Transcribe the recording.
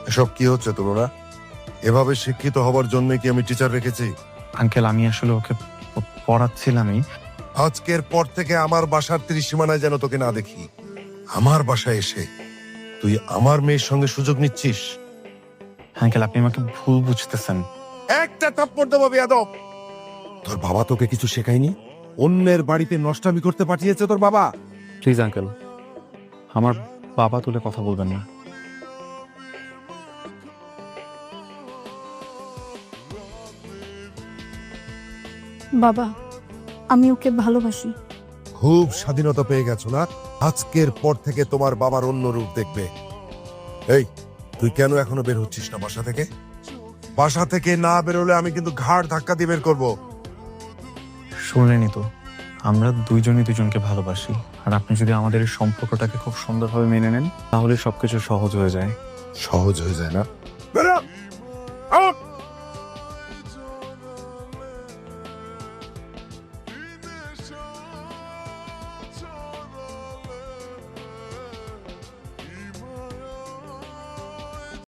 এসব কি হচ্ছে তোমরা? এভাবে শিক্ষিত হবার জন্য কি আমি টিচার রেখেছি? আঙ্কেল, আমি আসলে ওকে পড়াচ্ছিলামই। আজকের পর থেকে আমার বাসার ত্রিসীমানায় যেন তোকে না দেখি। আমার বাসায় এসে তুই আমার মেয়ের সঙ্গে সুযোগ নিচ্ছিস। আঙ্কেল, আপনি আমাকে ভুল বুঝতেছেন। একটা থাপ্পড় দেবো বেয়াদব। তোর বাবা তোকে কিছু শেখায়নি? অন্যের বাড়িতে নষ্টামি করতে পাঠিয়েছে তোর বাবা? প্লিজ আঙ্কেল, আমার বাবা তুলে কথা বলবেন না। বাবা, আমি ওকে ভালোবাসি। খুব স্বাধীনতা পেয়ে গেছো না? আজকের পর থেকে তোমার বাবার অন্য রূপ দেখবে। এই, তুই কেন এখনো বের হচ্ছিস না বাসা থেকে? বাসা থেকে না বেরোলে আমি কিন্তু ঘাড় ধাক্কা দিয়ে বের করবো। শুনলেনই তো, আমরা দুইজনই দুজনকে ভালোবাসি। আর আপনি যদি আমাদের এই সম্পর্কটাকে খুব সুন্দরভাবে মেনে নেন, তাহলে সবকিছু সহজ হয়ে যায়। সহজ হয়ে যায় না? বেরো!